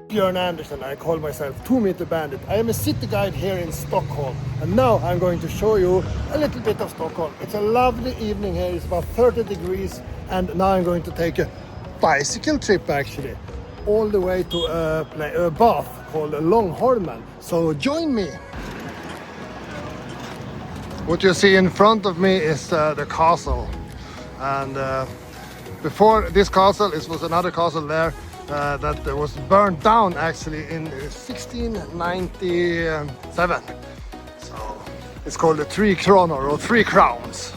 Björn Anderson. I call myself 2-meter-bandit. I am a city guide here in Stockholm, and now I'm going to show you a little bit of Stockholm. It's a lovely evening here. It's about 30 degrees, and now I'm going to take a bicycle trip actually all the way to a bath called Långholmen. So join me. What you see in front of me is the castle, and before this castle it was another castle there that was burned down actually in 1697. So it's called the 3 kronor or 3 crowns.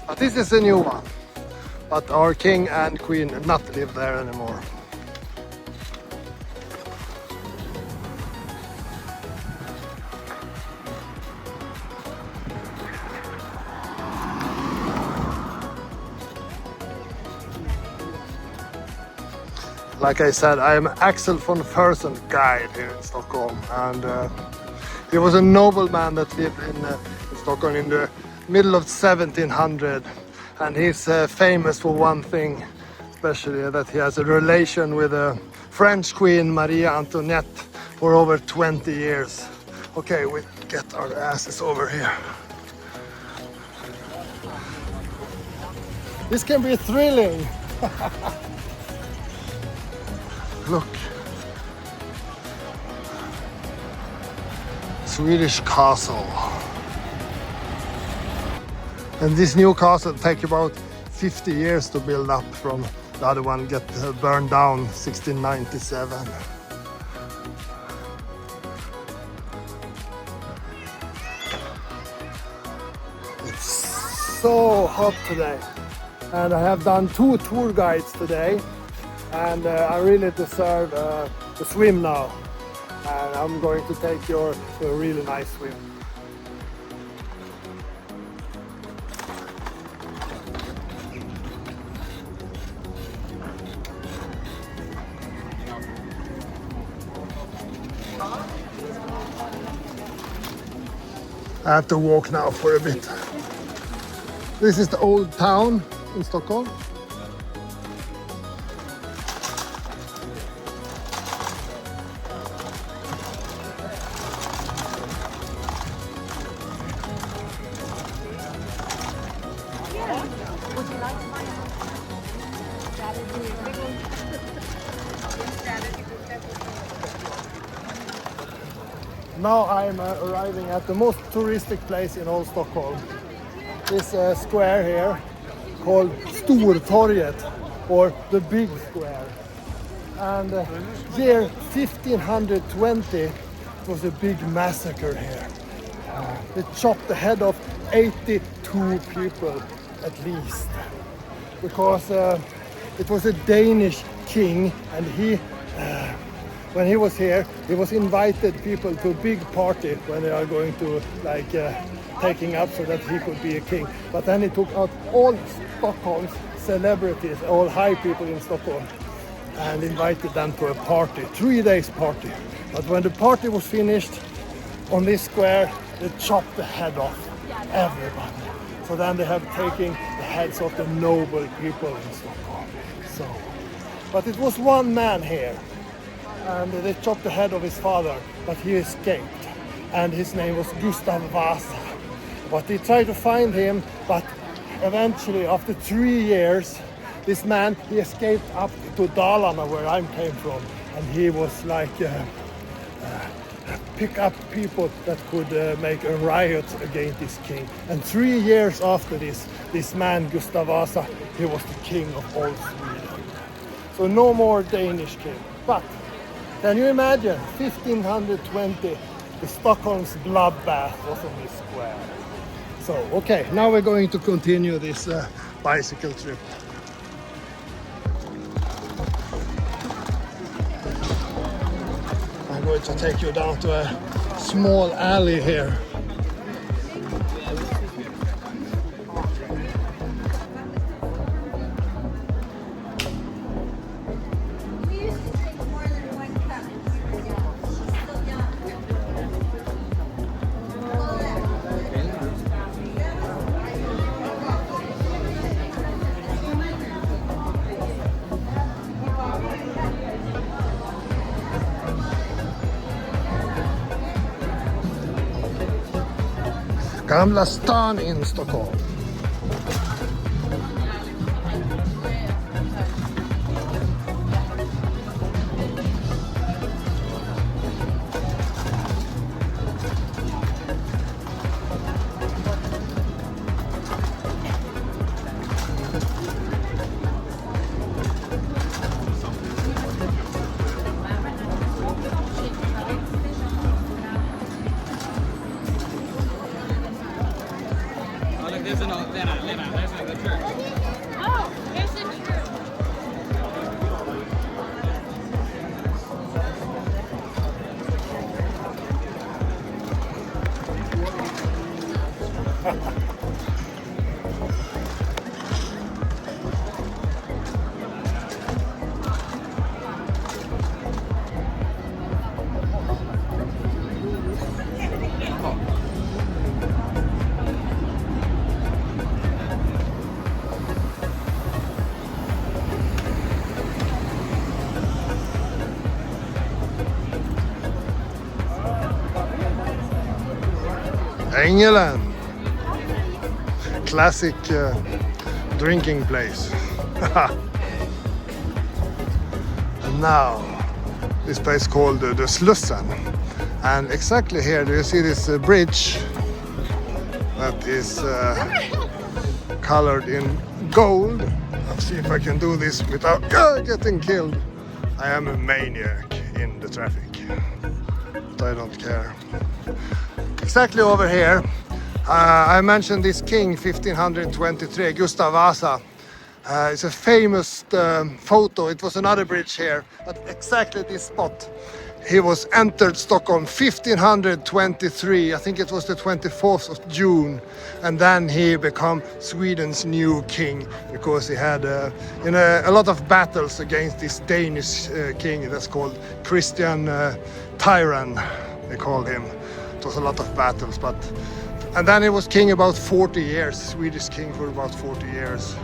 But this is a new one. But our king and queen not live there anymore. Like I said, I am Axel von Fersen guide here in Stockholm, and he was a nobleman that lived in Stockholm in the middle of 1700, and he's famous for one thing, especially that he has a relation with the French Queen Marie Antoinette for over 20 years. Okay, we get our asses over here. This can be thrilling. Look, Swedish castle. And this new castle take about 50 years to build up from the other one get burned down 1697. It's so hot today, and I have done 2 tour guides today. And I really deserve to swim now, and I'm going to take you to a really nice swim. I have to walk now for a bit. This is the old town in Stockholm. Now I'm arriving at the most touristic place in all Stockholm. This square here called Stortorget, or the Big Square. And year 1520 it was a big massacre here. They chopped the head off 82 people at least, because it was a Danish king, and he when he was here, he was invited people to a big party when they are going to taking up so that he could be a king. But then he took out all Stockholm's celebrities, all high people in Stockholm, and invited them to a party, 3 days party. But when the party was finished on this square, they chopped the head off everybody. So then they have taken the heads of the noble people in Stockholm. So, but it was one man here, and they chopped the head of his father, but he escaped, and his name was Gustav Vasa. But they tried to find him, but eventually after 3 years, this man, he escaped up to Dalarna, where I came from, and he was like pick up people that could make a riot against this king. And 3 years after this man Gustav Vasa, he was the king of all Sweden. So no more Danish king. But can you imagine 1520, the Stockholm's bloodbath was on this square. So okay, now we're going to continue this bicycle trip. I'm going to take you down to a small alley here. Gamla stan in Stockholm. There's the church. Oh, there's the church. England, classic drinking place. And now this place called the Slussen, and exactly here do you see this bridge that is colored in gold. Let's see if I can do this without getting killed. I am a maniac in the traffic, but I don't care. Exactly over here, I mentioned this king 1523, Gustav Vasa. It's a famous photo. It was another bridge here, at exactly this spot. He was entered Stockholm 1523, I think it was the 24th of June, and then he became Sweden's new king because he had a lot of battles against this Danish king that's called Christian Tyrant, they called him. It was a lot of battles, and then he was king about 40 years, Swedish king for about 40 years.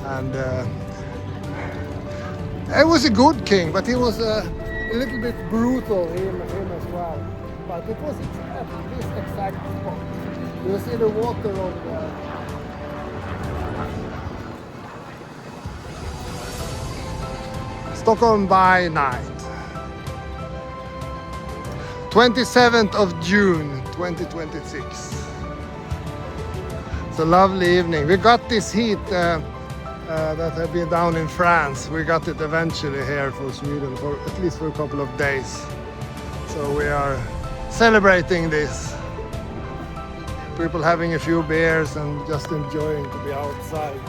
And he was a good king, but he was a little bit brutal, him as well. But it was at this exact spot. You see the water over there. Stockholm by night. 27th of June 2026. It's a lovely evening. We got this heat that had been down in France. We got it eventually here for Sweden, for at least for a couple of days. So we are celebrating this. People having a few beers and just enjoying to be outside.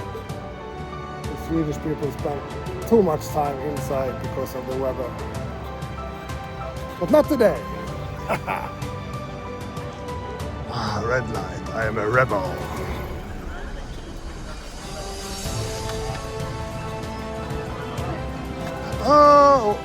The Swedish people spend too much time inside because of the weather. But not today. Red light. I am a rebel. Oh,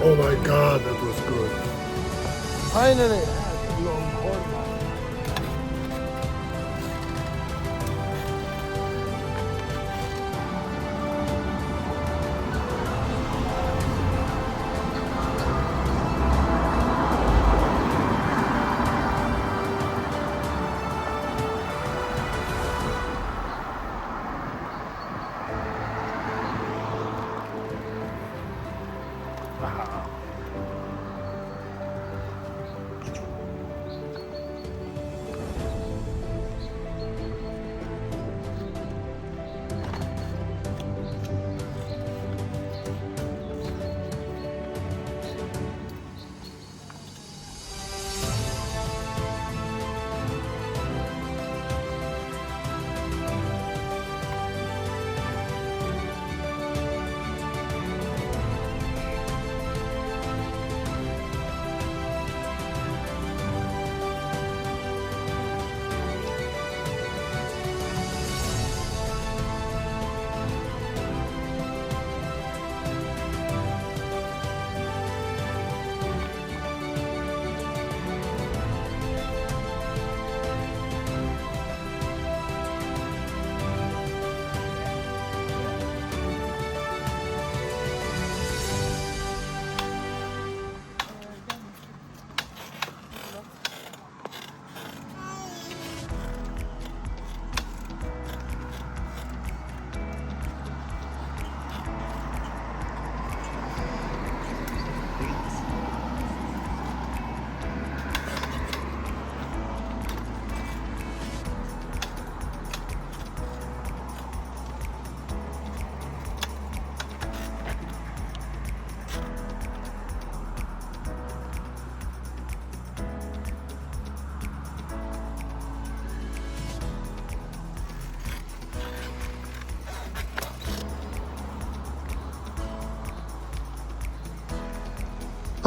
oh my God, that was good. Finally, long horn.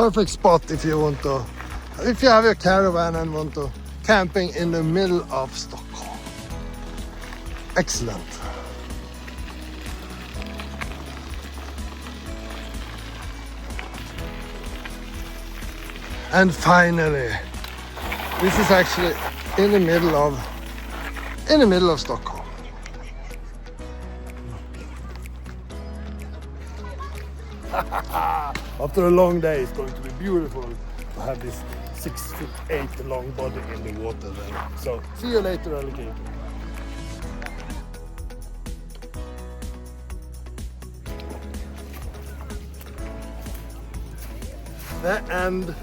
Perfect spot if you want to, if you have your caravan and want to camping in the middle of Stockholm. Excellent. And finally, this is actually in the middle of Stockholm. After a long day, it's going to be beautiful to have this 6'8" long body in the water then. So see you later, alligator. The end.